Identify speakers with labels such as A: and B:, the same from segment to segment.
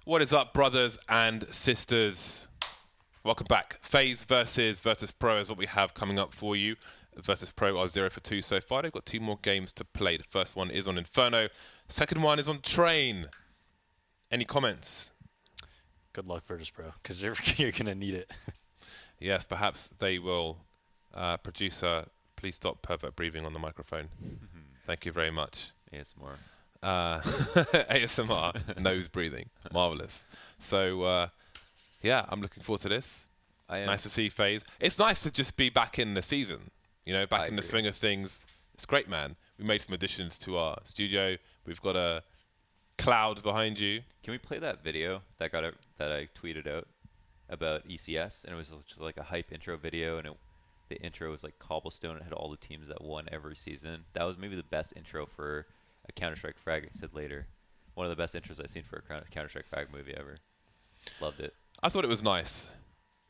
A: What is up, brothers and sisters? Welcome back. Faze versus Virtus.pro is what we have coming up for you. Virtus.pro are 0 for 2 so far. They've got 2 more games to play. The first one is on Inferno. Second one is on Train. Any comments?
B: Good luck, Virtus.pro, because you're going to need it.
A: Yes, perhaps they will. Producer, please stop pervert breathing on the microphone. Thank you very much.
C: ASMR.
A: ASMR, nose breathing. Marvelous. So, yeah, I'm looking forward to this. Nice to see Faze. It's nice to just be back in the season, you know, back in the swing of things. It's great, man. We made some additions to our studio. We've got a cloud behind you.
C: Can we play that video that I tweeted out about ECS? And it was just like a hype intro video, and the intro was like Cobblestone. It had all the teams that won every season. That was maybe the best intro for a Counter-Strike frag, I said later. One of the best intros I've seen for a Counter-Strike frag movie ever. Loved it.
A: I thought it was nice.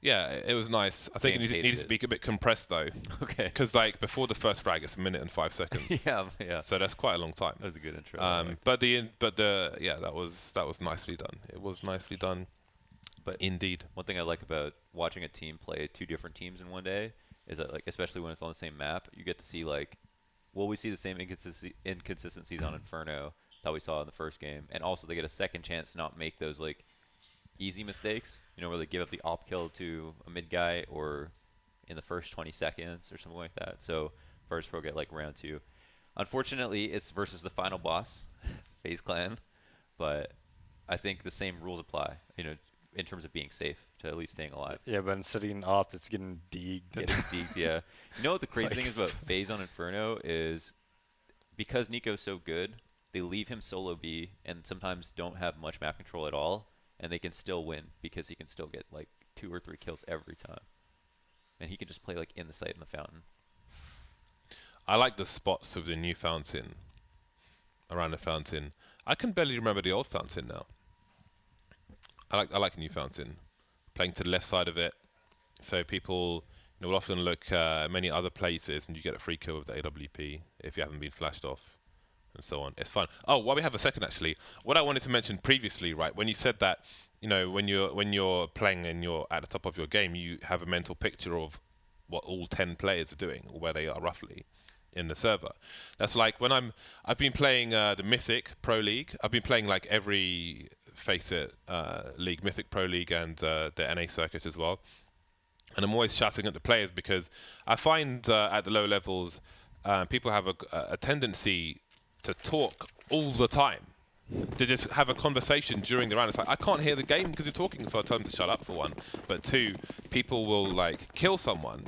A: Yeah, it was nice. I think it needed to be a bit compressed though.
C: Okay.
A: Because like before the first frag, it's 1 minute and 5 seconds.
C: yeah.
A: So that's quite a long time.
C: That was a good intro.
A: But that was nicely done. It was nicely done. But indeed.
C: One thing I like about watching a team play 2 different teams in one day is that, like, especially when it's on the same map, you get to see like, we see the same inconsistencies on Inferno that we saw in the first game, and also they get a second chance to not make those like easy mistakes, you know, where they give up the op kill to a mid guy or in the first 20 seconds or something like that. So Virtus.pro get like round 2. Unfortunately, it's versus the final boss, FaZe Clan, but I think the same rules apply, you know, in terms of being safe, to at least staying alive.
B: Yeah, but instead of getting opt, it's getting deeged.
C: Getting deeged, yeah. You know what the crazy thing is about FaZe on Inferno is because Nico's so good, they leave him solo B and sometimes don't have much map control at all, and they can still win because he can still get like 2 or 3 kills every time. And he can just play like in the site in the fountain.
A: I like the spots of the new fountain, around the fountain. I can barely remember the old fountain now. I like a new fountain, playing to the left side of it, so people will often look many other places, and you get a free kill with the AWP if you haven't been flashed off, and so on. It's fun. Oh, while we have a second, actually, what I wanted to mention previously, right, when you said that, you know, when you're playing and you're at the top of your game, you have a mental picture of what all 10 players are doing, or where they are roughly in the server. That's like when I've been playing the Mythic Pro League. I've been playing like every FACEIT league, Mythic Pro League, and the NA circuit as well. And I'm always shouting at the players because I find at the low levels people have a tendency to talk all the time, to just have a conversation during the round. It's like, I can't hear the game because you're talking, so I tell them to shut up for one. But 2, people will like kill someone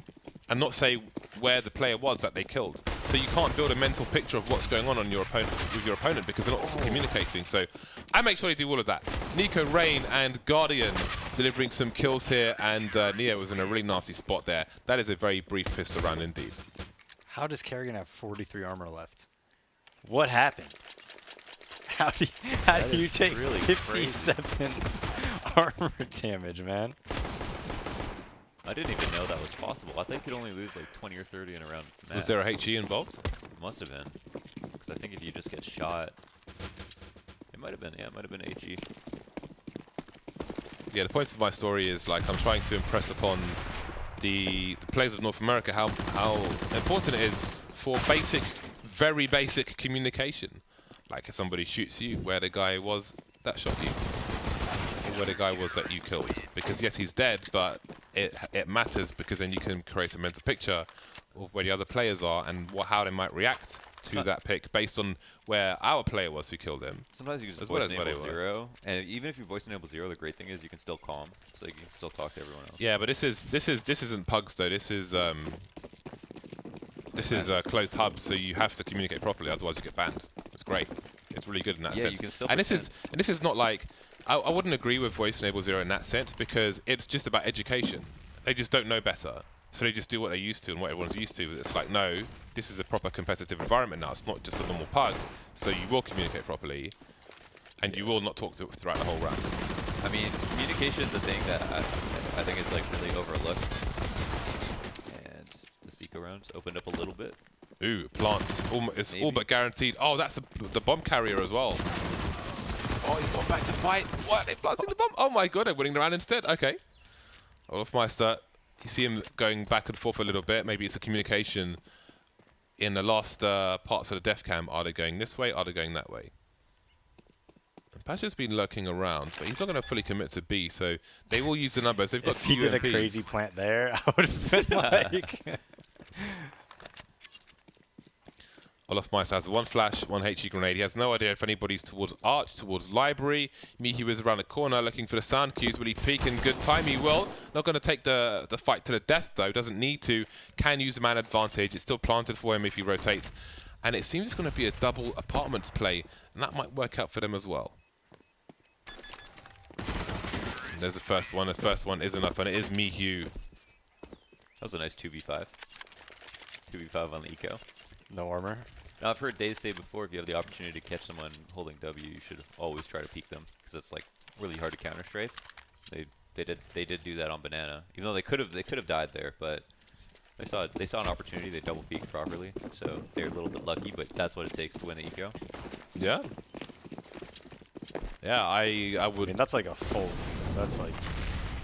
A: and not say where the player was that they killed. So you can't build a mental picture of what's going on your opponent with your opponent because they're not communicating. So I make sure they do all of that. Nico, Rain, and Guardian delivering some kills here, and Neo was in a really nasty spot there. That is a very brief pistol round indeed.
B: How does Kerrigan have 43 armor left? What happened? How do you take
C: really
B: 57 armor damage, man?
C: I didn't even know that was possible. I think you could only lose like 20 or 30 in a round.
A: Was there a HE involved?
C: Must have been. Because I think if you just get shot, it might have been. Yeah, it might have been HE.
A: Yeah, the point of my story is like I'm trying to impress upon the players of North America how important it is for very basic communication. Like if somebody shoots you, where the guy was that shot you, or where the guy was that you killed. Because yes, he's dead, but it matters because then you can create a mental picture of where the other players are and how they might react to that pick based on where our player was who killed him.
C: Sometimes you can just voice enable 0, and even if you voice enable 0, the great thing is you can still calm, so you can still talk to everyone else.
A: Yeah, but this isn't pugs though. This is closed hubs, so you have to communicate properly, otherwise you get banned. It's great. It's really good in that sense.
C: You can still
A: and this is not like I wouldn't agree with voice enable 0 in that sense because it's just about education. They just don't know better, so they just do what they're used to and what everyone's used to. It's like, no, this is a proper competitive environment now. It's not just a normal pug, so you will communicate properly, and you will not talk throughout the whole round.
C: I mean, communication is the thing that I think is like really overlooked. And the Seco rounds opened up a little bit.
A: Ooh, plants. It's all but guaranteed. Oh, that's the bomb carrier as well. Oh, he's gone back to fight. What? They're planting the bomb. Oh my god, they're winning the round instead. Okay. Olafmeister, you see him going back and forth a little bit. Maybe it's a communication in the last parts of the def cam. Are they going this way? Are they going that way? Pasha's been lurking around, but he's not going to fully commit to B, so they will use the numbers. They've got
B: If he did a
A: UMPs.
B: crazy plant there, I would have been like...
A: Olafmeister has one flash, one HE grenade. He has no idea if anybody's towards Arch, towards Library. Mihu is around the corner looking for the sound cues. Will he peek in good time? He will. Not going to take the fight to the death, though. Doesn't need to. Can use the man advantage. It's still planted for him if he rotates. And it seems it's going to be a double apartments play, and that might work out for them as well. And there's the first one. The first one is enough, and it is Mihu.
C: That was a nice 2v5. 2v5 on the eco.
B: No armor.
C: Now, I've heard Dave say before, if you have the opportunity to catch someone holding W, you should always try to peek them, because it's like really hard to counter strafe. They did do that on Banana, even though they could have died there, but they saw an opportunity. They double peeked properly, so they're a little bit lucky, but that's what it takes to win the eco.
A: Yeah. Yeah, I would.
B: I mean, that's like a full. That's like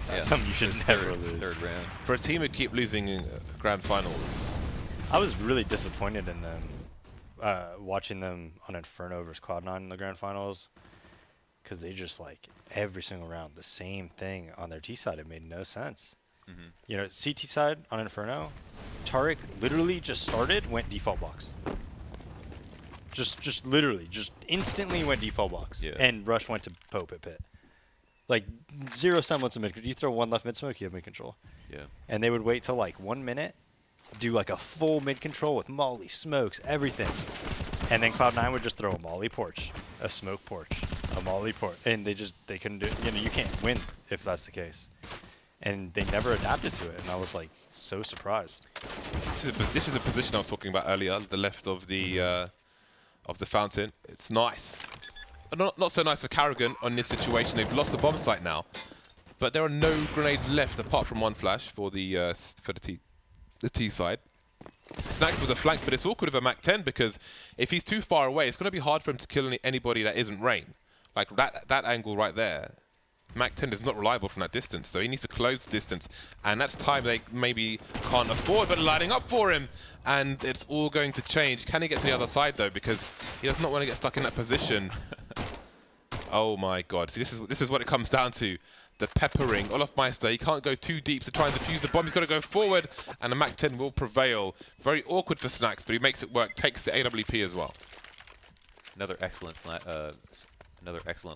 C: Yeah.
B: something you should never lose.
C: Third round.
A: For a team who keep losing in grand finals.
B: I was really disappointed in them, watching them on Inferno versus Cloud9 in the grand finals, because they just like every single round the same thing on their T side. It made no sense.
C: Mm-hmm.
B: You know, CT side on Inferno, Tariq literally just started, went default box. Just literally, just instantly went default box.
C: Yeah.
B: And Rush went to Pope at pit. Like, zero semblance of mid. You throw one left mid smoke, you have mid control.
C: Yeah.
B: And they would wait till like 1 minute, do like a full mid control with molly, smokes, everything. And then Cloud9 would just throw a molly porch, a smoke porch, a molly porch. And they couldn't do it. You know, you can't win if that's the case. And they never adapted to it. And I was like so surprised.
A: This is a position I was talking about earlier, the left of the fountain. It's nice. Not so nice for Karrigan on this situation. They've lost the bomb site now, but there are no grenades left apart from one flash for the T side. Snacked with a flank, but it's awkward with a Mac 10 because if he's too far away, it's going to be hard for him to kill anybody that isn't Rain. Like that angle right there. Mac 10 is not reliable from that distance, so he needs to close the distance, and that's time they maybe can't afford, but lining up for him, and it's all going to change. Can he get to the other side, though, because he does not want to get stuck in that position. Oh my god, see, this is what it comes down to. The peppering. Olafmeister, he can't go too deep to try and defuse the bomb. He's got to go forward, and the Mac 10 will prevail. Very awkward for Snacks, but he makes it work, takes the AWP as well.
C: Another excellent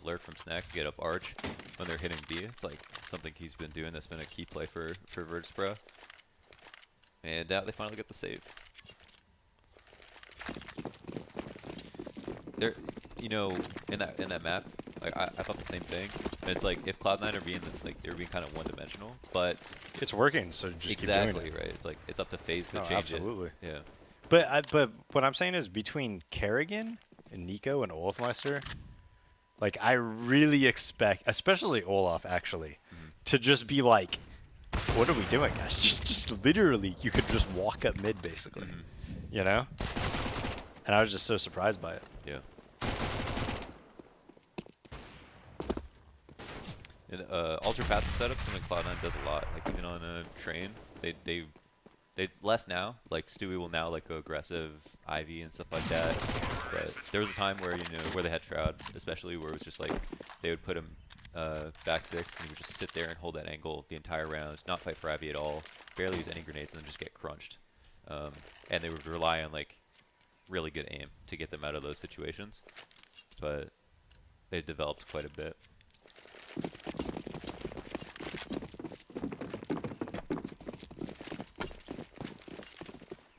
C: lurk from Snacks to get up Arch when they're hitting B. It's like something he's been doing that's been a key play for Virtus.pro. And now they finally get the save. There, you know, in that map, like I thought the same thing. And it's like if Cloud9 are being they're being kind of one-dimensional, but
B: It's working, so just keep doing it.
C: right. It's like it's up to Faze to
B: No,
C: change
B: absolutely.
C: it. Yeah.
B: But what I'm saying is between Karrigan and Nico and Olafmeister, like I really expect, especially Olaf actually, to just be like, what are we doing, guys? Just literally, you could just walk up mid basically, you know? And I was just so surprised by it.
C: Yeah. And ultra passive setup, something Cloud9 does a lot. Like even on a train, they less now. Like Stewie will now like go aggressive Ivy and stuff like that. But there was a time where where they had Shroud, especially where it was just like they would put him back six and he would just sit there and hold that angle the entire round, not fight for Ivy at all, barely use any grenades, and then just get crunched. And they would rely on like really good aim to get them out of those situations. But they developed quite a bit.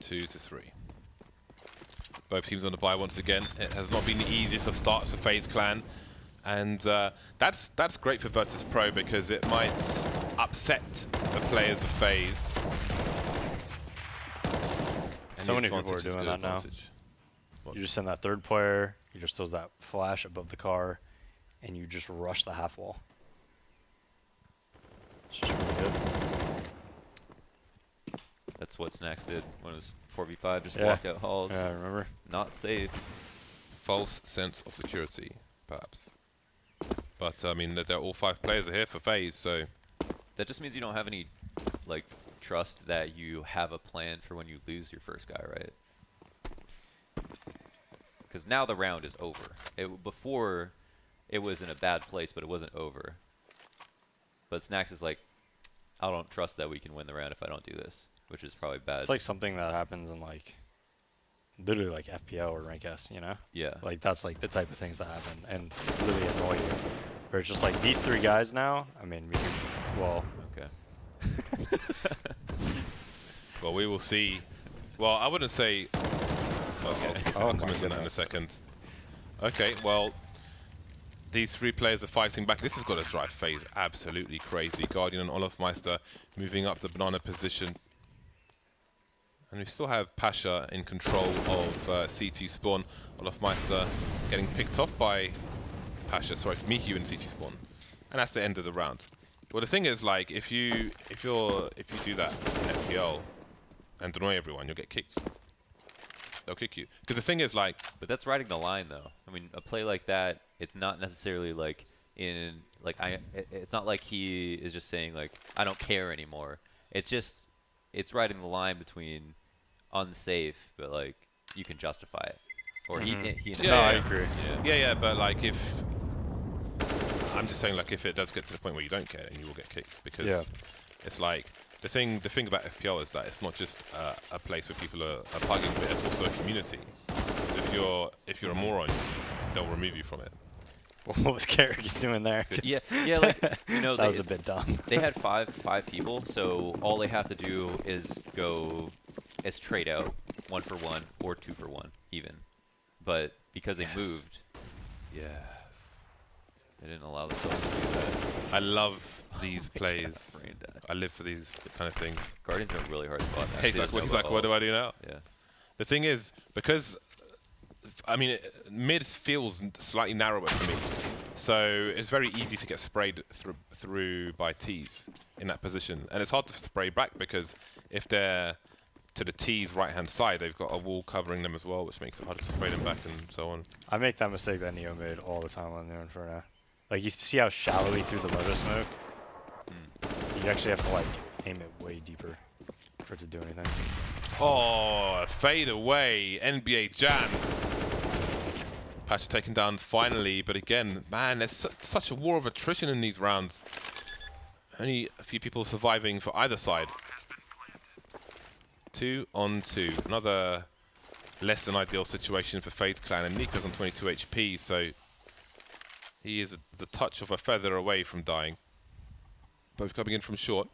A: Two to three. Both teams on the bye once again. It has not been the easiest of starts for FaZe Clan, and that's great for Virtus.pro because it might upset the players of FaZe.
B: So many people are doing that now. You just send that third player, he just throws that flash above the car, and you just rush the half wall. It's just really good.
C: That's what Snacks did when it was 4v5, just walked out halls.
B: Yeah, I remember.
C: Not safe.
A: False sense of security, perhaps. But I mean, they're all 5 players are here for Faze, so
C: That just means you don't have any, like, trust that you have a plan for when you lose your first guy, right? Because now the round is over. Before, it was in a bad place, but it wasn't over. But Snacks is like, I don't trust that we can win the round if I don't do this, which is probably bad.
B: It's like something that happens in like, literally like FPL or Rank S, you know?
C: Yeah.
B: Like that's like the type of things that happen and really annoy you. Where it's just like these 3 guys now. I mean, well.
C: Okay.
A: well, we will see. Well, I wouldn't say.
C: Okay.
A: I'll come into that in a second. Okay, well, these 3 players are fighting back. This has got to drive Faze absolutely crazy. Guardian and Olofmeister moving up the banana position. And we still have Pasha in control of CT spawn. Olofmeister getting picked off by Pasha. Sorry, it's Mihu in CT spawn. And that's the end of the round. Well, the thing is, like, if you do that in FPL and annoy everyone, you'll get kicked. They'll kick you. Because the thing is, like...
C: But that's riding the line, though. I mean, a play like that, it's not necessarily like in... Like, it's not like he is just saying, like, I don't care anymore. It's just... It's riding the line between unsafe, but, like, you can justify it. Or he
B: No, I agree.
A: Yeah, but, like, if... I'm just saying, like, if it does get to the point where you don't care, then you will get kicked. Because it's like... The thing about FPL is that it's not just a place where people are plugging, but it's also a community. So if you're a moron, they'll remove you from it.
B: What was Kerrigan doing there?
C: Yeah, like, you know,
B: that was a bit dumb.
C: They had five people, so all they have to do is trade out 1 for 1 or 2 for 1 even. But because they moved,
A: yes,
C: they didn't allow themselves to do that.
A: I love these plays. I live for these kind of things.
C: Guardian's in a really hard spot now.
A: He's like, what do I do now?
C: Yeah.
A: The thing is, because I mean, mid feels slightly narrower to me, so it's very easy to get sprayed through by T's in that position, and it's hard to spray back because if they're to the T's right-hand side, they've got a wall covering them as well, which makes it harder to spray them back and so on.
B: I make that mistake that Neo made all the time on the Inferno. Like, you see how shallow he threw the Lotus smoke? You actually have to, like, aim it way deeper for it to do anything.
A: Oh, fade away, NBA Jam. Pasha taken down finally, but again, man, there's such a war of attrition in these rounds. Only a few people surviving for either side. 2 on 2. Another less than ideal situation for Faze clan, and Nico's on 22 HP, so he is the touch of a feather away from dying. Both coming in from short.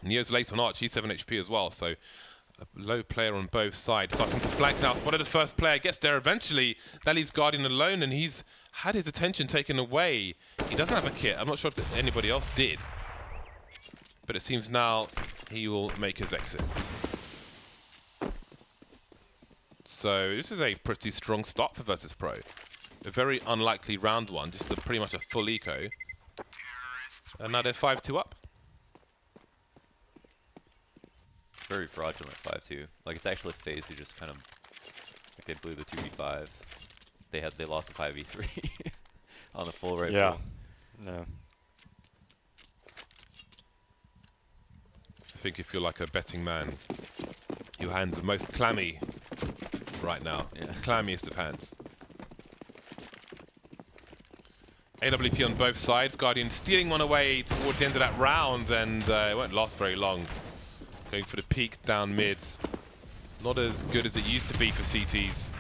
A: Neo's late on Arch, he's 7 HP as well, so a low player on both sides. Starting to flank now, spotted the first player, gets there eventually. That leaves Guardian alone, and he's had his attention taken away. He doesn't have a kit. I'm not sure if anybody else did. But it seems now he will make his exit. So this is a pretty strong start for Virtus.pro. A very unlikely round 1, just pretty much a full eco. And now they're 5-2 up.
C: Very fraudulent 5-2. Like, it's actually Faze who just kind of, like, they blew the 2v5. They lost the 5v3 on the full right.
B: Yeah.
C: Pool.
B: No.
A: I think if you're like a betting man, your hands are most clammy right now.
C: Yeah.
A: Clammiest of hands. AWP on both sides. Guardian stealing one away towards the end of that round, and it won't last very long. Going for the peak down mids. Not as good as it used to be for CTs.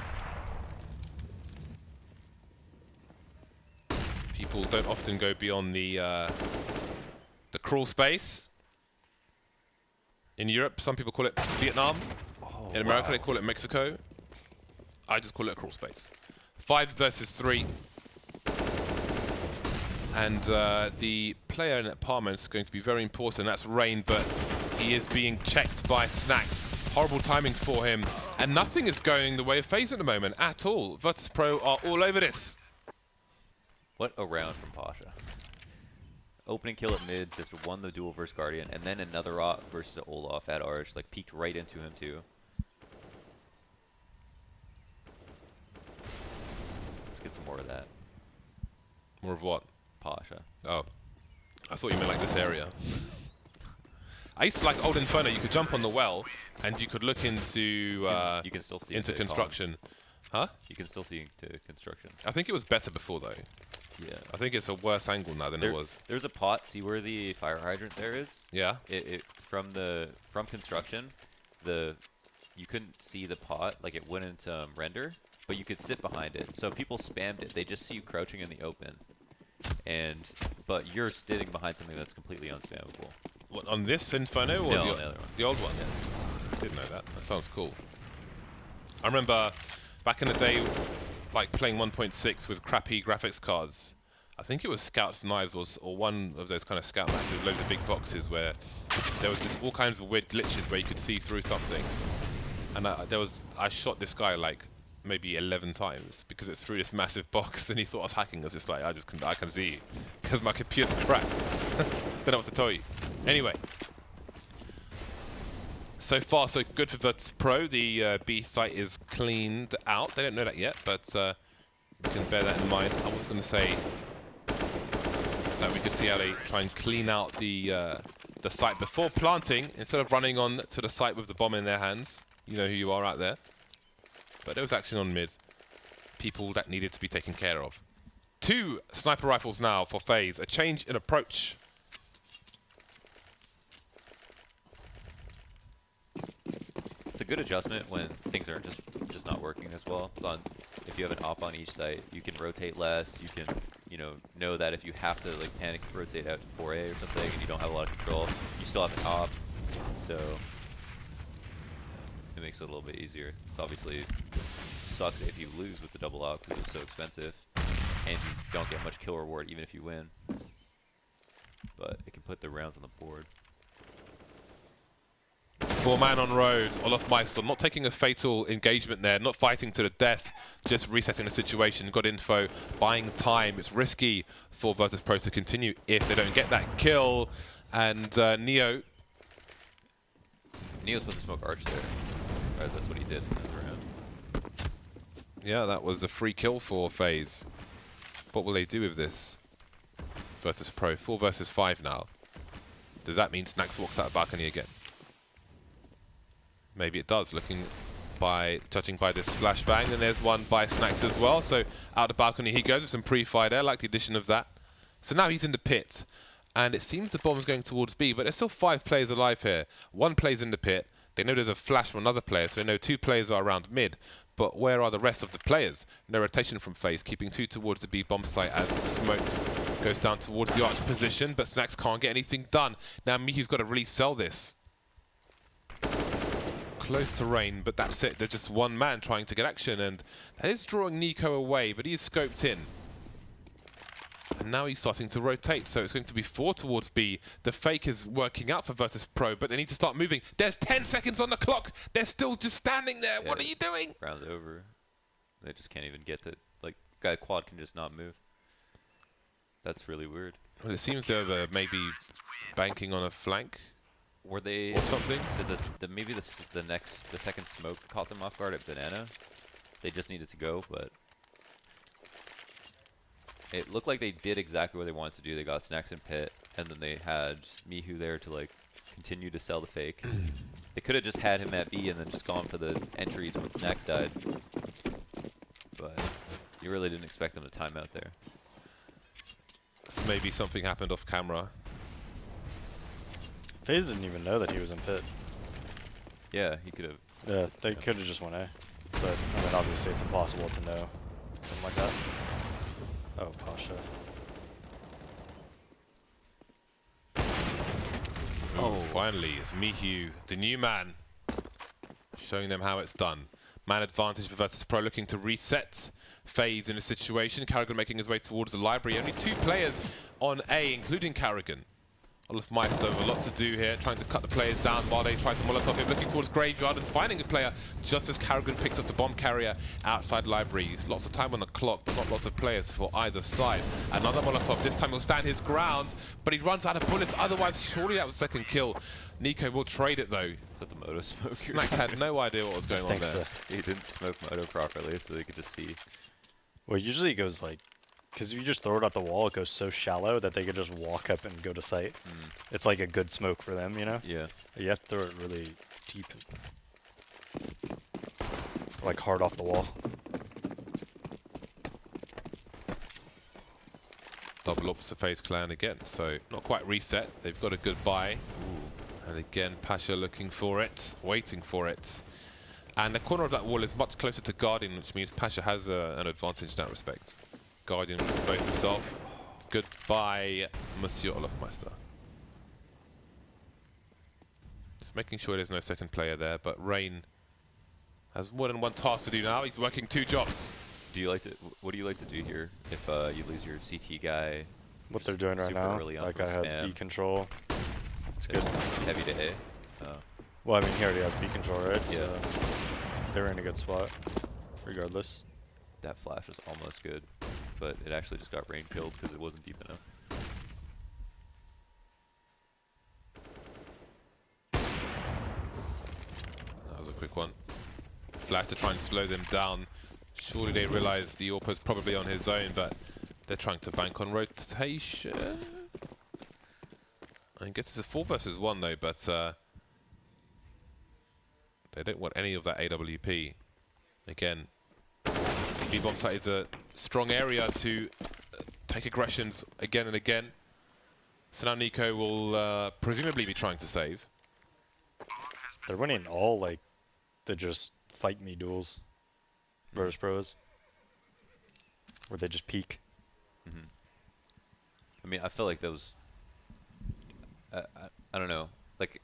A: People don't often go beyond the crawl space. In Europe, some people call it Vietnam.
C: Oh,
A: In America, they call it Mexico. I just call it a crawl space. 5 versus 3. And the player in that apartment is going to be very important. That's Rain, but he is being checked by Snacks. Horrible timing for him. And nothing is going the way of FaZe at the moment at all. Virtus.pro are all over this.
C: What a round from Pasha. Opening kill at mid, just won the duel versus Guardian, and then another op versus Olaf at Arch, like peeked right into him too. Let's get some more of that.
A: More of what?
C: Pasha.
A: Oh, I thought you meant like this area. I used to like old Inferno. You could jump on the well, and you could look into
C: You can still see
A: into
C: the
A: construction. Huh?
C: You can still see into construction.
A: I think it was better before though.
C: Yeah.
A: I think it's a worse angle now than it was.
C: There's a pot. See where the fire hydrant there is?
A: Yeah.
C: From construction, you couldn't see the pot, like it wouldn't render, but you could sit behind it. So if people spammed it, they just see you crouching in the open, but you're sitting behind something that's completely unspamable.
A: What, on this Inferno or
C: No,
A: the
C: on the other one.
A: The old one? Yeah. Didn't know that. That sounds cool. I remember back in the day, like playing 1.6 with crappy graphics cards. I think it was Scout's Knives or one of those kind of Scout matches with loads of big boxes where there was just all kinds of weird glitches where you could see through something. And I shot this guy like maybe 11 times because it's through this massive box, and he thought I was hacking. I was just like, I can see you because my computer's cracked. Don't know what to tell you. Anyway, so far so good for Virtus.pro. The B site is cleaned out. They don't know that yet, but we can bear that in mind. I was going to say that we could see how they try and clean out the site before planting instead of running on to the site with the bomb in their hands. You know who you are out there. But there was action on mid. People that needed to be taken care of. 2 sniper rifles now for FaZe. A change in approach.
C: It's a good adjustment when things aren't just not working as well. If you have an op on each site, you can rotate less. You can, know that if you have to like panic rotate out to 4A or something and you don't have a lot of control, you still have an op. So it makes it a little bit easier. It's obviously sucks if you lose with the double op because it's so expensive and you don't get much kill reward even if you win. But it can put the rounds on the board.
A: 4-man on road. Olaf Meister not taking a fatal engagement there, not fighting to the death, just resetting the situation. Got info, buying time. It's risky for Virtus.pro to continue if they don't get that kill. And Neo's
C: supposed to smoke Arch there. Right, that's what he did in the round.
A: Yeah, that was a free kill for FaZe. What will they do with this? Virtus.pro 4 versus 5 now. Does that mean Snax walks out of balcony again? Maybe it does, judging by this flashbang. And there's one by Snax as well. So out the balcony he goes with some pre-fire there, like the addition of that. So now he's in the pit. And it seems the bomb's going towards B, but there's still 5 players alive here. 1 player's in the pit. They know there's a flash from another player, so they know 2 players are around mid. But where are the rest of the players? No rotation from FaZe, keeping 2 towards the B bomb site as the smoke goes down towards the arch position, but Snax can't get anything done. Now Mihu's got to really sell this. Close to rain, but that's it. There's just 1 man trying to get action, and that is drawing Nico away, but he is scoped in. And now he's starting to rotate, so it's going to be 4 towards B. The fake is working out for Virtus.pro, but they need to start moving. There's 10 seconds on the clock. They're still just standing there. Yeah, what are you doing?
C: Round over. They just can't even get to, like, guy quad can just not move. That's really weird.
A: Well, it seems they're maybe banking on a flank.
C: Were they
A: or something?
C: Maybe the second smoke caught them off guard at banana. They just needed to go, but it looked like they did exactly what they wanted to do. They got Snax in pit, and then they had Mihu there to like continue to sell the fake. They could have just had him at B and then just gone for the entries when Snax died, but you really didn't expect them to time out there.
A: Maybe something happened off camera.
B: FaZe didn't even know that he was in pit.
C: Yeah, he could have.
B: Yeah, they could have just went A. But, I mean, obviously it's impossible to know something like that. Oh, Pasha.
A: Oh, finally, it's Mihu, the new man, showing them how it's done. Man advantage for Virtus.pro, looking to reset FaZe in a situation. Carrigan making his way towards the library. Only 2 players on A, including Carrigan. Olaf Meister with a lot to do here, trying to cut the players down while they try to Molotov him, looking towards Graveyard and finding a player just as Carrigan picks up the bomb carrier outside library. Lots of time on the clock, but not lots of players for either side. Another Molotov, this time he'll stand his ground, but he runs out of bullets, otherwise surely that was a second kill. Nico will trade it though.
C: Put the moto smoke.
A: Snax had no idea what was going on there.
C: He didn't smoke moto properly, so they could just see.
B: Well, usually it goes like Because if you just throw it at the wall, it goes so shallow that they could just walk up and go to sight. It's like a good smoke for them, you know?
C: Yeah.
B: You have to throw it really deep. Like hard off the wall.
A: Double ups the FaZe clan again, so not quite reset. They've got a good buy. Ooh. And again, Pasha looking for it, waiting for it. And the corner of that wall is much closer to Guardian, which means Pasha has an advantage in that respect. Guardian will expose himself. Goodbye, Monsieur Olofmeister. Just making sure there's no second player there, but Rain has more than one task to do now. He's working 2 jobs.
C: Do you like to? What do you like to do here if you lose your CT guy?
B: What they're doing right now, that guy has B control. It's good.
C: Heavy to A.
B: Well, I mean, he already has B control, right?
C: Yeah.
B: So they're in a good spot, regardless.
C: That flash was almost good, but it actually just got Rain killed because it wasn't deep enough.
A: That was a quick one. Flash to try and slow them down. Surely they realize the AWP's probably on his own, but they're trying to bank on rotation. I guess it's a 4 versus 1 though, but they don't want any of that AWP. Again, B-bomb site is a strong area to take aggressions again and again. So now Nico will presumably be trying to save.
B: They're winning all like the just fight me duels. Virtus.pro is. Where they just peek.
C: I mean, I feel like those. I don't know. Like,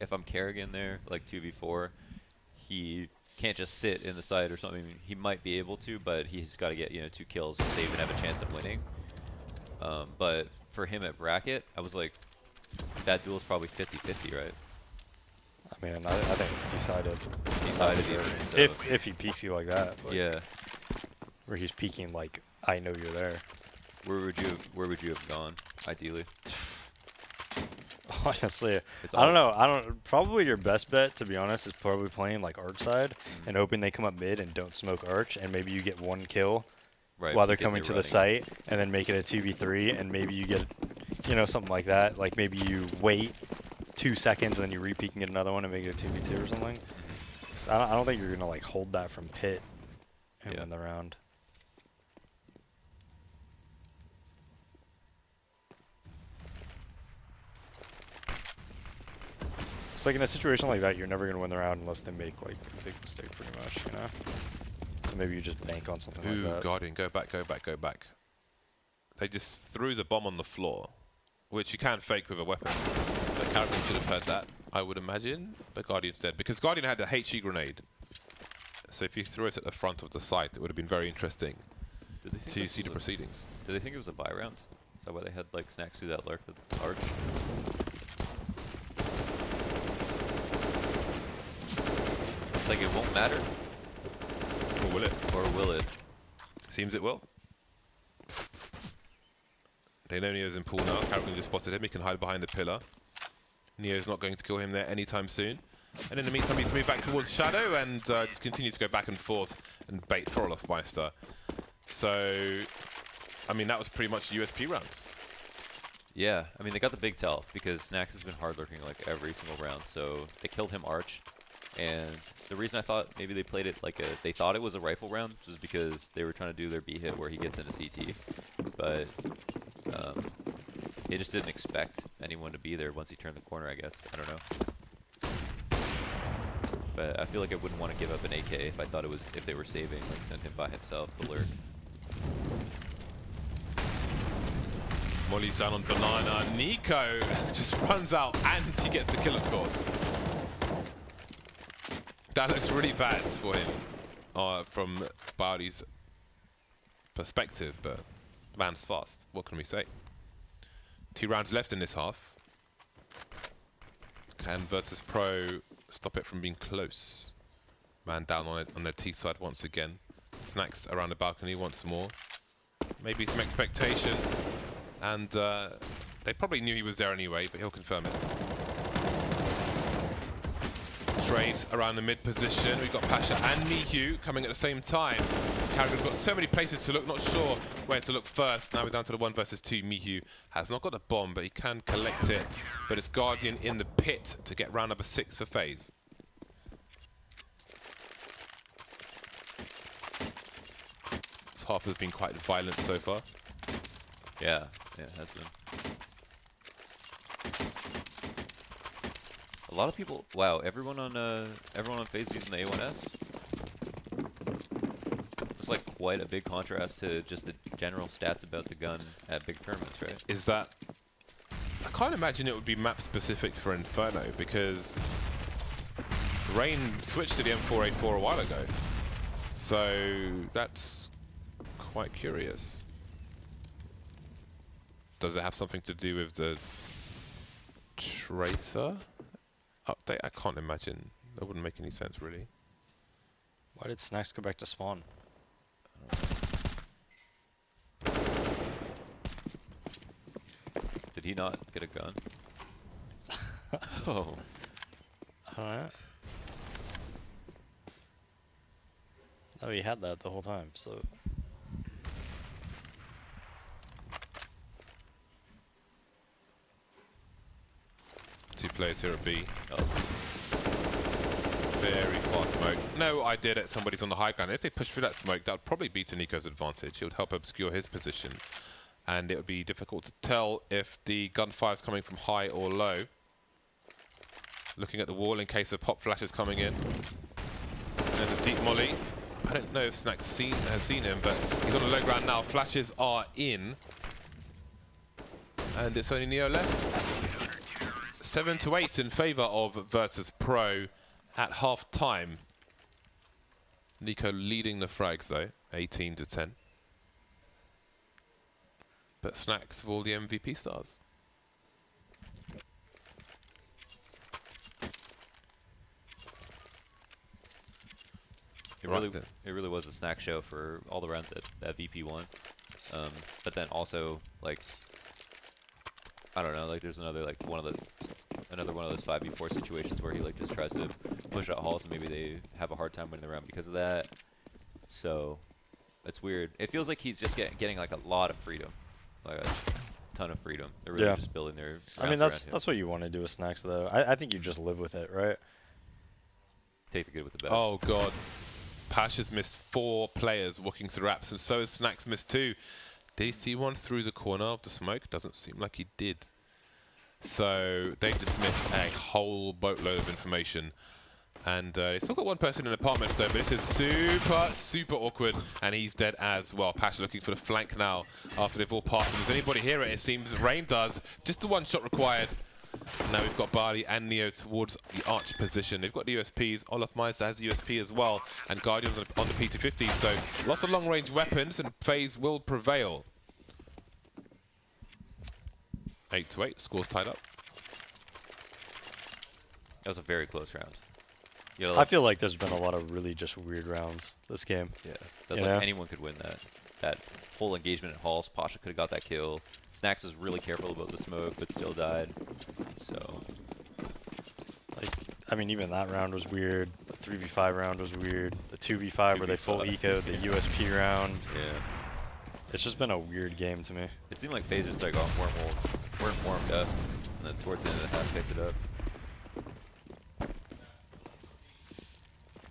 C: if I'm Kerrigan there, like 2v4, he can't just sit in the side or something. I mean, he might be able to, but he's got to get 2 kills if they even have a chance of winning. But for him at bracket, I was like, that duel's probably 50-50, right?
B: I mean, I think it's decided.
C: Decided,
B: so if he peeks you like that. Like,
C: yeah.
B: Where he's peeking like, I know you're there.
C: Where would you have gone, ideally?
B: Honestly, I don't know. Probably your best bet, to be honest, is probably playing like arch side and hoping they come up mid and don't smoke arch, and maybe you get 1 kill while they're coming to the site, and then make it a 2v3, and maybe you get, something like that. Like maybe you wait 2 seconds and then you re-peek and get another one and make it a 2v2 or something. So I don't think you're gonna like hold that from pit and win the round. It's like in a situation like that, you're never gonna win the round unless they make like a big mistake, pretty much, So maybe you just bank on something like that.
A: Guardian, go back, go back, go back. They just threw the bomb on the floor, which you can fake with a weapon. But Carrigan should have heard that, I would imagine. But Guardian's dead, because Guardian had a HE grenade. So if you threw it at the front of the site, it would have been very interesting to see the proceedings.
C: Did they think it was a buy round? Is that why they had like snacks through that lurk, the arch? It's like it won't matter.
A: Or will it?
C: Or will it?
A: Seems it will. They know Neo's in pool now. Carrigan just spotted him. He can hide behind the pillar. Neo's not going to kill him there anytime soon. And in the meantime, he's moved back towards Shadow and just continues to go back and forth and bait for Olofmeister. So, I mean, that was pretty much the USP round.
C: Yeah, I mean, they got the big tell because Snax has been hard lurking like every single round. So they killed him Arch. And the reason I thought maybe they played it like they thought it was a rifle round was because they were trying to do their B hit where he gets into CT. But they just didn't expect anyone to be there once he turned the corner, I guess. I don't know. But I feel like I wouldn't want to give up an AK if I thought it was, if they were saving, like send him by himself to lurk.
A: Molly's down on Banana. Nico just runs out and he gets the kill, of course. That looks really bad for him from Bowdy's perspective, but man's fast. What can we say? 2 rounds left in this half. Can Virtus.pro stop it from being close? Man down on it on their T side once again. Snacks around the balcony once more. Maybe some expectation. And they probably knew he was there anyway, but he'll confirm it. trades around the mid position. We've got Pasha and Mihu coming at the same time. Carragher's got so many places to look, not sure where to look first. Now we're down to the 1 versus 2. Mihu has not got the bomb, but he can collect it. But it's Guardian in the pit to get round number 6 for FaZe. This half has been quite violent so far.
C: Yeah, it has been. A lot of people. Wow, everyone on FaZe using the A1S. It's like quite a big contrast to just the general stats about the gun at big tournaments, right?
A: Is that? I can't imagine it would be map specific for Inferno because Rain switched to the M4A4 a while ago, so that's quite curious. Does it have something to do with the Tracer update? I can't imagine. That wouldn't make any sense, really.
B: Why did Snacks go back to spawn?
C: Did he not get a gun? Oh.
B: Alright. No, he had that the whole time, so.
A: Two players here at B.
C: Oh.
A: Very fast smoke. No idea that somebody's on the high ground. If they push through that smoke, that would probably be to Nico's advantage. It would help obscure his position. And it would be difficult to tell if the gunfire is coming from high or low. Looking at the wall in case of pop flashes coming in. There's a deep molly. I don't know if Snacks has seen him, but he's on the low ground now. Flashes are in. And it's only Neo left. 7-8 in favour of Virtus.pro at half time. Nico leading the frags though, 18-10. But Snacks of all the MVP stars.
C: It really was a snack show for all the rounds that VP won. But then also, like, I don't know, like there's another one of those 5v4 situations where he like just tries to push out halls and maybe they have a hard time winning the round because of that. So it's weird. It feels like he's just getting like a lot of freedom, like a ton of freedom. They're really just building their.
B: I mean, that's what you want to do with Snacks, though. I think you just live with it, right?
C: Take the good with the bad.
A: Oh god, Pash has missed 4 players walking through apps, and so has Snacks missed 2. Did he see one through the corner of the smoke? Doesn't seem like he did. So they just missed a whole boatload of information. And they still got one person in apartments though, but this is super awkward. And he's dead as well. Pash looking for the flank now after they've all passed him. Does anybody hear it? It seems Rain does. Just the 1 shot required. Now we've got Barley and Neo towards the arch position. They've got the USPs. Olaf Meister has the USP as well. And Guardian's on the P250. So lots of long range weapons and FaZe will prevail. 8-8, scores tied up.
C: That was a very close round. You know,
B: I feel like there's been a lot of really just weird rounds this game.
C: Yeah, that's like anyone could win that. That whole engagement at halls, Pasha could have got that kill. Snacks was really careful about the smoke, but still died. So,
B: like, I mean, even that round was weird. The 3v5 round was weird. The 2v5 where they full ecoed the USP round.
C: Yeah.
B: It's just been a weird game to me.
C: It seemed like FaZe just like weren't warmed up, and then towards the end of the half picked it up.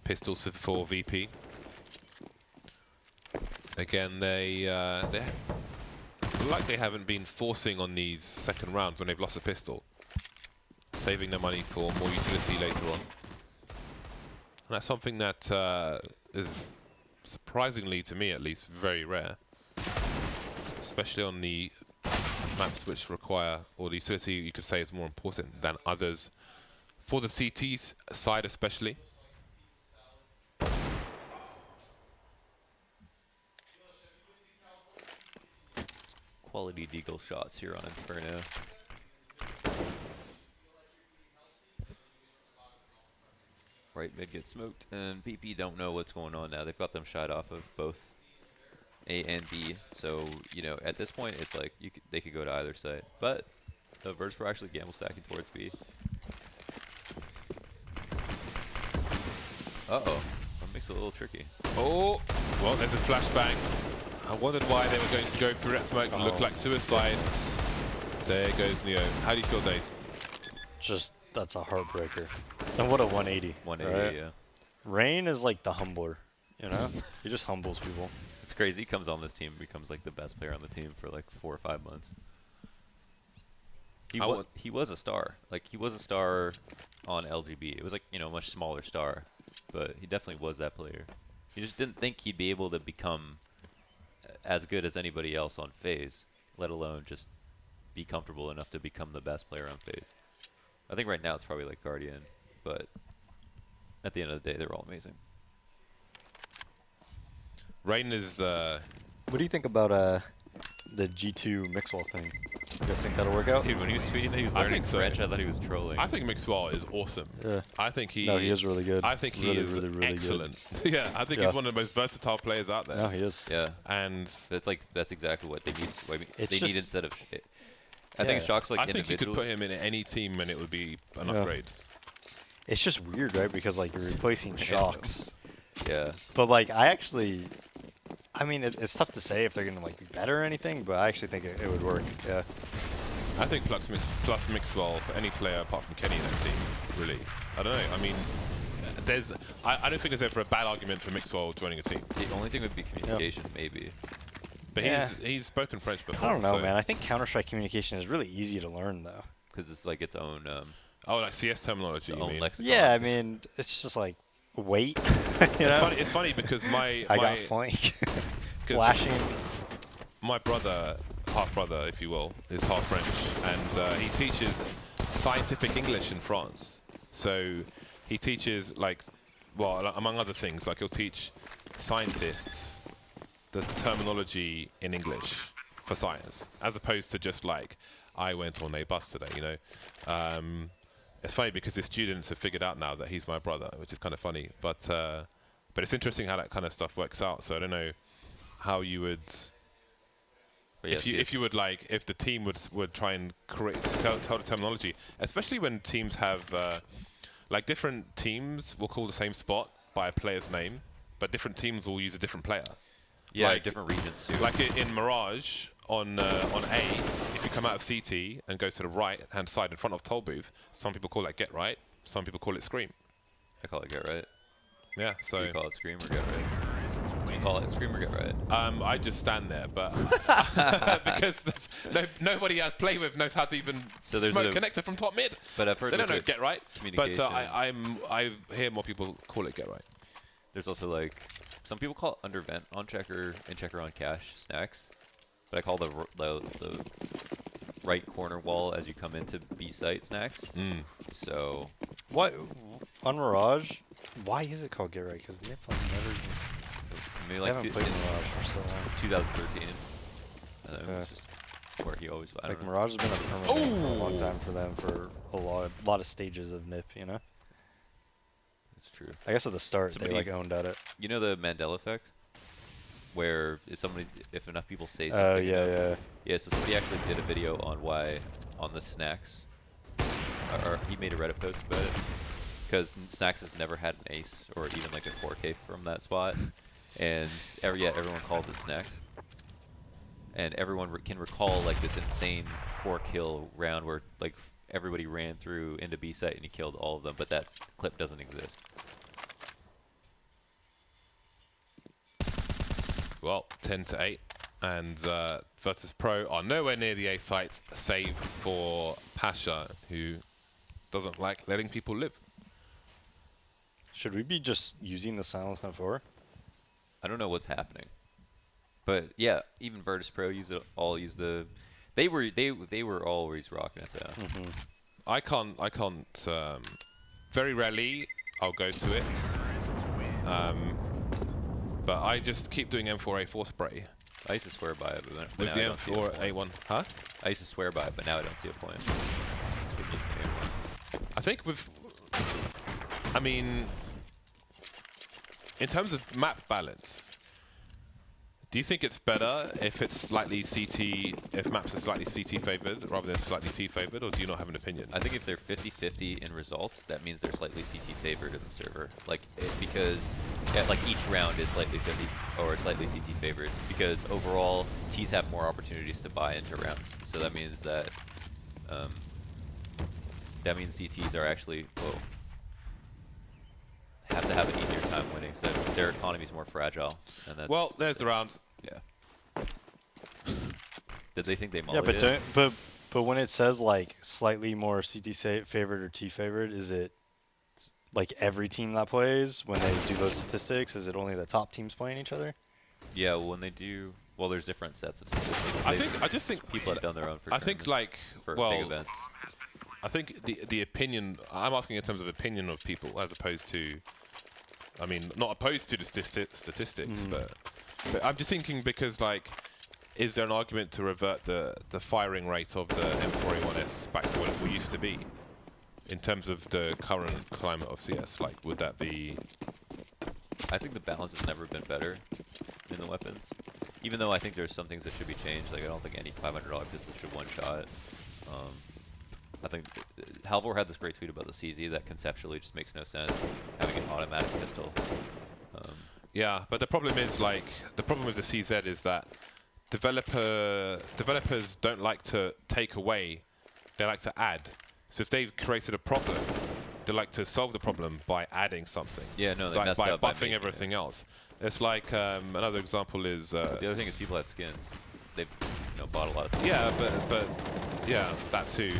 A: Pistols for VP. Again, they like they haven't been forcing on these second rounds when they've lost a pistol, saving their money for more utility later on. And that's something that is surprisingly, to me at least, very rare, especially on the maps which require, or the utility you could say is more important than others, for the CT side especially.
C: Quality deagle shots here on Inferno. Right mid gets smoked, and VP don't know what's going on now. They've got them shied off of both A and B, so you know at this point it's like they could go to either side. But the Virtus.pro actually gamble stacking towards B. Uh-oh. That makes it a little tricky.
A: Oh, well, there's a flashbang. I wondered why they were going to go through that smoke. It looked like suicide. There goes Neo. How do you feel, Dazed?
B: Just, that's a heartbreaker. And what a 180.
C: 180,
B: right?
C: yeah.
B: Rain is like the humbler, you know? He just humbles people.
C: It's crazy. He comes on this team, becomes like the best player on the team for like 4 or 5 months. He was a star. Like, he was a star on LGB. It was like, you know, a much smaller star. But he definitely was that player. He just didn't think he'd be able to become as good as anybody else on Faze, let alone just be comfortable enough to become the best player on Faze. I think right now it's probably like Guardian, but at the end of the day, they're all amazing.
A: Rain is...
B: What do you think about the G2 Mixwell thing? You guys think that'll work out?
C: Dude, when he was tweeting that he was
A: I
C: learning
A: think so.
C: French, I thought he was trolling.
A: I think Mixwell is awesome.
B: Yeah.
A: I think he...
B: No, he is really good.
A: I think he
B: really,
A: is
B: really
A: excellent. Yeah, I think he's one of the most versatile players out there.
B: No, he is.
C: Yeah.
A: And
C: That's exactly what they need. What
B: It's
C: they need
B: just-
C: instead of... I think Shock's like
A: I think you could
C: individual.
A: put him in any team and it would be an
B: Yeah.
A: upgrade.
B: It's just weird, right? Because like you're replacing Shocks.
C: Yeah.
B: But like I mean, it's tough to say if they're gonna like be better or anything, but I actually think it would work. Yeah.
A: I think plus Mixwell for any player apart from Kenny in that team, really. I don't know. I mean, I don't think there's ever a bad argument for Mixwell joining a team.
C: The only thing would be communication, maybe.
A: But
B: Yeah.
A: he's spoken French before.
B: I don't know,
A: so.
B: man. I think Counter-Strike communication is really easy to learn, though.
C: Because it's like its own...
A: Oh, like CS terminology,
C: its
A: you
C: own
A: mean?
C: lexicon.
B: Yeah, I mean, it's just like wait. You know?
A: It's funny because
B: I got flank.
A: 'cause
B: Flashing.
A: my brother, half brother, if you will, is half French, and he teaches scientific English in France. So he teaches well, among other things, like he'll teach scientists the terminology in English for science, as opposed to just like, I went on a bus today, you know. It's funny because the students have figured out now that he's my brother, which is kind of funny. But it's interesting how that kind of stuff works out. So I don't know how you would,
C: But yes,
A: if you would like, if the team would try and tell the terminology, especially when teams have like different teams will call the same spot by a player's name, but different teams will use a different player.
C: Yeah,
A: like
C: different regions too.
A: Like in Mirage on A, if you come out of CT and go to the right-hand side in front of Toll Booth, some people call that Get Right, some people call it Scream.
C: I call it Get Right.
A: Yeah, so
C: You call it Scream or Get Right? You call it Scream or Get Right?
A: I just stand there, but because nobody I've played with knows how to even
C: So there's
A: smoke
C: a-
A: connector from top mid.
C: But I've heard
A: They don't
C: with
A: know
C: the
A: Get Right, but
C: communication.
A: I hear more people call it Get Right.
C: There's also like some people call it undervent on checker and checker on cache snacks, but I call the right corner wall as you come into B site snacks. So
B: What on Mirage? Why is it called Get Right? Because they've never.
C: maybe
B: I
C: like
B: haven't played Mirage for so long.
C: 2013. And
B: Yeah.
C: it's just where he always. I
B: Like
C: don't know.
B: Mirage has been a permanent for a long time for them for a lot of stages of NIP. You know.
C: It's true.
B: I guess at the start
C: Somebody-
B: they like owned at it.
C: You know the Mandela effect, where if enough people say something.
B: Oh yeah.
C: Yeah, so somebody actually did a video on why on the snacks, or he made a Reddit post about it, because snacks has never had an ace or even like a 4K from that spot, and everyone calls it snacks, and everyone can recall like this insane 4-kill round where like everybody ran through into B site and he killed all of them, but that clip doesn't exist.
A: Well, 10-8, and Virtus.pro are nowhere near the A site, save for Pasha, who doesn't like letting people live.
B: Should we be just using the silence on 4?
C: I don't know what's happening, but yeah, even Virtus.pro use the. They were always rocking it though.
A: I can't. Very rarely, I'll go to it. But I just keep doing M4A4 spray
C: I used to swear by it, but
A: with
C: now
A: the
C: I don't see a point.
A: M4A1. Huh?
C: I used to swear by it, but now I don't see a point. So I'm used to it.
A: I think I mean, in terms of map balance, Do you think it's better if it's slightly CT, if maps are slightly CT favored rather than slightly T favored, or do you not have an opinion?
C: I think if they're 50-50 in results, that means they're slightly CT favored in the server. Like, because like each round is slightly 50 or slightly CT favored. Because overall, Ts have more opportunities to buy into rounds. So that means that CTs are actually have to have an easier time winning. So their economy's more fragile. And that's
A: Well, there's the round.
C: Yeah. Did they think they
B: Yeah,
C: mullied it?
B: but when it says like slightly more CT favored or T favored, is it like every team that plays when they do those statistics? Is it only the top teams playing each other?
C: Yeah, well, when they do, well, there's different sets of statistics.
A: I just think
C: people have done their own for
A: I think
C: tournaments,
A: like
C: for big events.
A: I think the opinion, I'm asking in terms of opinion of people as opposed to, I mean, not opposed to the statistics, but I'm just thinking because like, is there an argument to revert the firing rate of the M4A1S back to what it used to be in terms of the current climate of CS? Like, would that be?
C: I think the balance has never been better in the weapons. Even though I think there's some things that should be changed. Like, I don't think any $500 pistol should one-shot. I think Halvor had this great tweet about the CZ that conceptually just makes no sense, having an automatic pistol.
A: Yeah, but the problem is like, the problem with the CZ is that developers don't like to take away, they like to add. So if they've created a problem, they like to solve the problem by adding something.
C: Yeah, no,
A: it's
C: they
A: like
C: messed
A: by
C: up by
A: buffing
C: making
A: everything else. It's like another example is.
C: The other thing is people have skins. They've bought a lot of skins.
A: Yeah, but yeah, that too.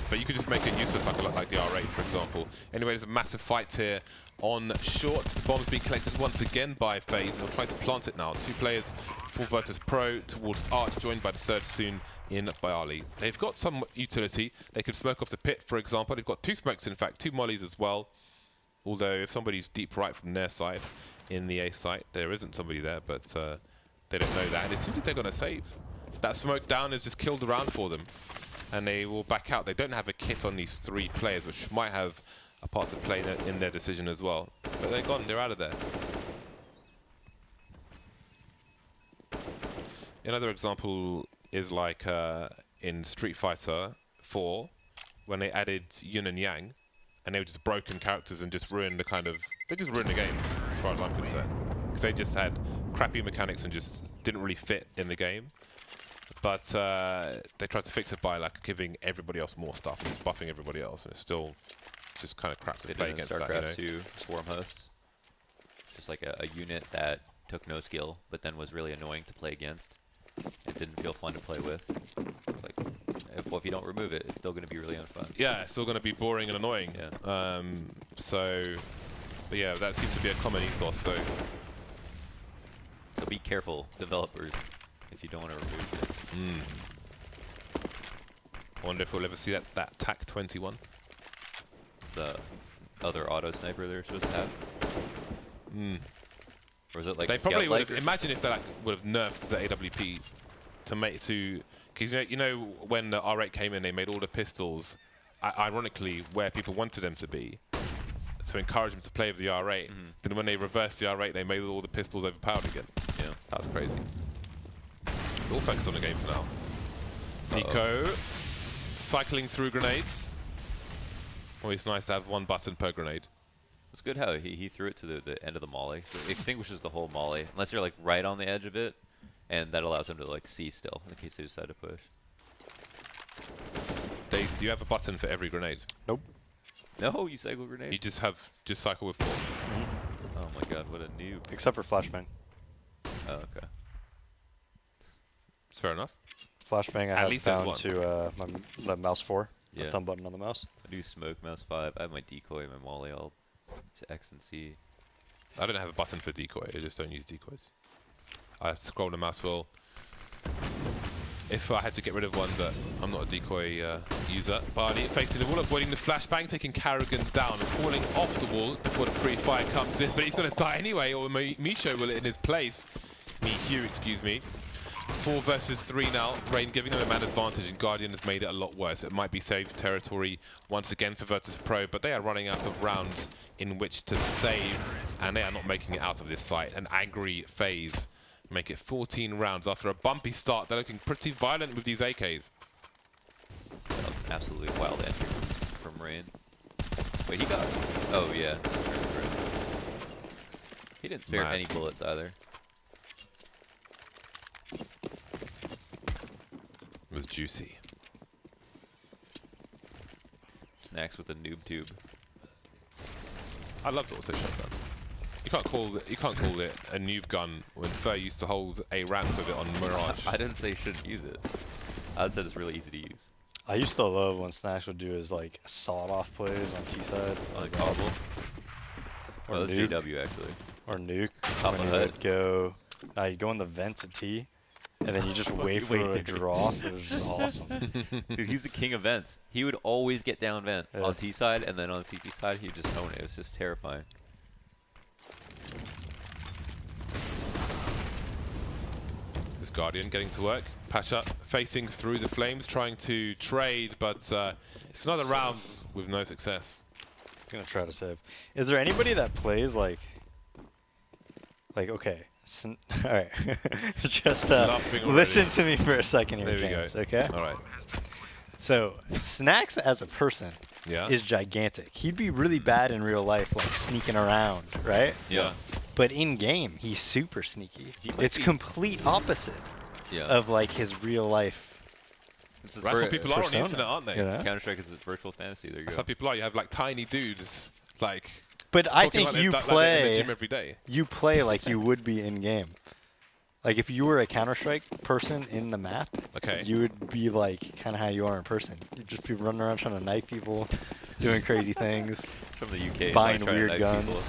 A: But you could just make it useless, like the R8, for example. Anyway, there's a massive fight here on short. The bomb's being collected once again by Faze. They'll try to plant it now. Two players, full versus pro, towards Arch, joined by the third soon in by Ali. They've got some utility. They could smoke off the pit, for example. They've got two smokes, in fact, two mollies as well. Although if somebody's deep right from their side in the A site, there isn't somebody there, but they don't know that. And it seems like they're going to save. That smoke down has just killed the round for them. And they will back out. They don't have a kit on these three players, which might have a part to play in their decision as well. But they're gone. They're out of there. Another example is like in Street Fighter 4, when they added Yin and Yang, and they were just broken characters and just ruined they just ruined the game, as far as I'm concerned. Because they just had crappy mechanics and just didn't really fit in the game. But they tried to fix it by like giving everybody else more stuff and just buffing everybody else, and it's still just kind of crap to play against
C: StarCraft
A: that. You know?
C: 2 Swarm Hosts, just like a unit that took no skill, but then was really annoying to play against. It didn't feel fun to play with. It's like, if you don't remove it, it's still going to be really unfun.
A: Yeah, it's still going to be boring and annoying.
C: Yeah.
A: But yeah, that seems to be a common ethos. So
C: be careful, developers, if you don't want to remove it.
A: I wonder if we'll ever see that TAC 21.
C: The other auto sniper they're supposed to have. Or is it like
A: they probably would have.
C: Scout-like
A: Imagine if they would have nerfed the AWP because you know when the R8 came in, they made all the pistols, ironically, where people wanted them to be, to encourage them to play with the R8. Then when they reversed the R8, they made all the pistols overpowered again.
C: Yeah.
A: That was crazy. We'll focus on the game for now. Nico cycling through grenades. Always nice to have one button per grenade.
C: It's good how he threw it to the end of the molly. So it extinguishes the whole molly, unless you're like right on the edge of it, and that allows him to like see still in case they decide to push.
A: Daze, do you have a button for every grenade?
B: Nope.
C: No, you cycle grenades?
A: You just cycle with 4.
C: Oh my god, what a noob.
B: Except for flashbang.
C: Oh, okay.
A: It's fair enough.
B: Flashbang I
A: At
B: have
A: least there's
B: down
A: one.
B: to the mouse 4.
C: Yeah.
B: The thumb button on the mouse.
C: I do smoke, mouse 5. I have my decoy, my molly, all to X and C.
A: I don't have a button for decoy. I just don't use decoys. I scroll the mouse wheel. If I had to get rid of one, but I'm not a decoy user. Barney facing the wall, avoiding the flashbang, taking Carrigan down and falling off the wall before the pre-fire comes in. But he's going to die anyway, or Misho will in his place. Mihu, excuse me. 4 versus 3 now. Rain giving them a man advantage, and Guardian has made it a lot worse. It might be saved territory once again for Virtus.pro, but they are running out of rounds in which to save, and they are not making it out of this site. An angry Faze Make it 14 rounds after a bumpy start. They're looking pretty violent with these AKs.
C: That was an absolutely wild entry from Rain. Wait, he got... Oh, yeah. He didn't spare any bullets either.
A: It was juicy.
C: Snacks with a noob tube.
A: I love the auto shotgun. You can't call it a noob gun when Fer used to hold a ramp with it on Mirage.
C: I didn't say you shouldn't use it. I said it's really easy to use.
B: I used to love when Snacks would do his like sawed-off plays on T side.
C: Like Cobble.
B: Or
C: Oh, that's
B: nuke.
C: JW actually.
B: Or nuke.
C: Top
B: When
C: of
B: you
C: the
B: would
C: head.
B: go, you go in the vents at T, and then you just wait for it to drop. It was just awesome.
C: Dude, he's the king of vents. He would always get down vent
B: Yeah.
C: on T side, and then on CT side, he would just own it. It was just terrifying.
A: This Guardian getting to work. Pasha facing through the flames, trying to trade, but it's another round with no success.
B: Gonna try to save. Is there anybody that plays like okay? All right, just
A: Laughing already.
B: listen to me for a second here,
A: There we
B: James.
A: go.
B: Okay.
A: All right.
B: So Snacks as a person
A: Yeah.
B: is gigantic. He'd be really bad in real life, like sneaking around, right?
C: Yeah.
B: But in game, he's super sneaky.
C: He might
B: It's
C: be-
B: complete opposite
C: Yeah.
B: of like his real life.
C: This is
A: That's what people are on the
B: persona,
A: internet, aren't they?
B: you know?
C: Counter-Strike is a virtual fantasy. There you
A: That's
C: go.
A: how people are. You have like tiny dudes, like.
B: But I
A: talking
B: think
A: like they're
B: you
A: like they're in the
B: play.
A: gym every day.
B: You play like you would be in game. Like if you were a Counter-Strike person in the map,
A: Okay.
B: you would be like kind of how you are in person. You'd just be running around trying to knife people, doing crazy things,
C: It's from the UK.
B: buying
C: so I try to
B: weird
C: knife
B: guns.
C: people.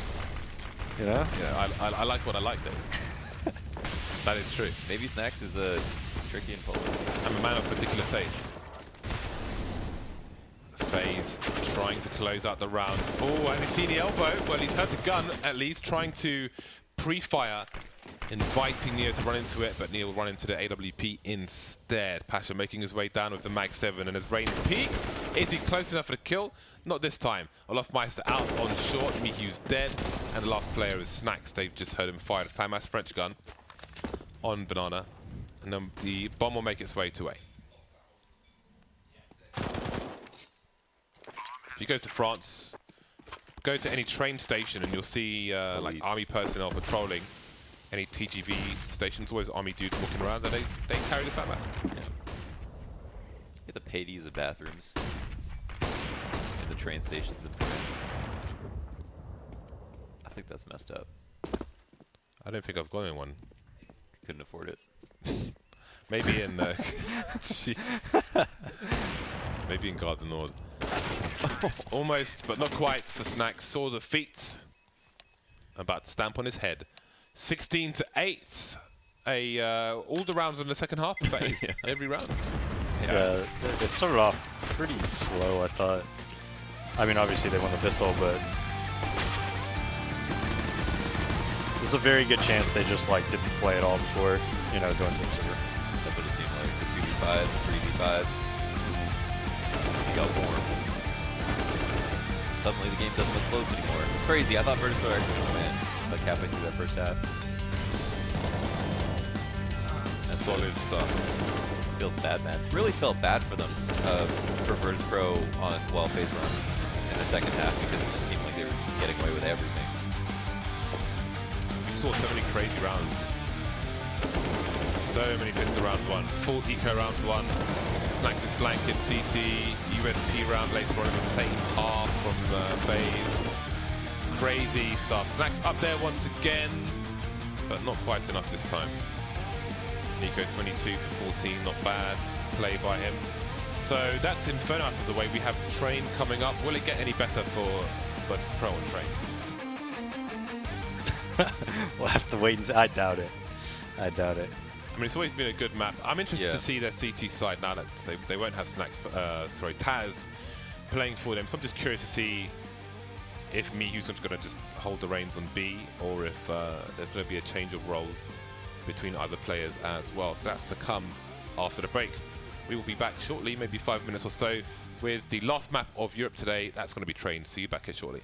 B: You know?
A: Yeah, I like what I like, though. That is true.
C: Maybe Snacks is tricky in Poland.
A: I'm a man of particular taste. Faze trying to close out the round. Oh, and he's seen the elbow. Well, he's heard the gun, at least, trying to pre-fire, inviting Neo to run into it, but Neo will run into the AWP instead. Pasha making his way down with the Mag 7, and as Rain peaks, is he close enough for the kill? Not this time. Olofmeister out on short, Mikyu's dead, and the last player is Snacks. They've just heard him fire the FAMAS French gun on Banana, and then the bomb will make its way to A. If you go to France, go to any train station and you'll see like army personnel patrolling any TGV stations. Always army dudes walking around, and they carry the FAMAS.
C: Yeah. You have to pay to use the bathrooms in the train stations in France. I think that's messed up.
A: I don't think I've gone in one.
C: Couldn't afford it.
A: Maybe in jeez. Maybe in Gare du Nord. Almost, but not quite for Snacks. Saw the feet. About to stamp on his head. 16-8. All the rounds in the second half of Faze.
C: Yeah.
A: Every round.
B: Yeah, they started off pretty slow, I thought. I mean, obviously they won the pistol, but there's a very good chance they just like didn't play at all before, you know, going to the server.
C: That's what it seemed like. The 2v5, 3v5. He got warm. Suddenly the game doesn't look close anymore. It's crazy. I thought Virtus.pro actually would win, like halfway through that first half.
A: Solid stuff.
C: Feels bad, man. Really felt bad for them for Virtus.pro on Faze run in the second half, because it just seemed like they were just getting away with everything.
A: We saw so many crazy rounds. So many pistol rounds won. Full eco rounds won. Snacks' blanket CT, USP round later on in the same half from Faze. Crazy stuff. Snacks up there once again, but not quite enough this time. Nico 22 for 14, not bad play by him. So that's Inferno out of the way. We have Train coming up. Will it get any better for Virtus.pro on Train?
B: We'll have to wait and see. I doubt it. I doubt it.
A: I mean, it's always been a good map. I'm interested
C: Yeah.
A: to see their CT side now that they won't have Snacks, Taz playing for them. So I'm just curious to see if Mikyu's going to just hold the reins on B, or if there's going to be a change of roles between other players as well. So that's to come after the break. We will be back shortly, maybe 5 minutes or so, with the last map of Europe today. That's going to be Train. See you back here shortly.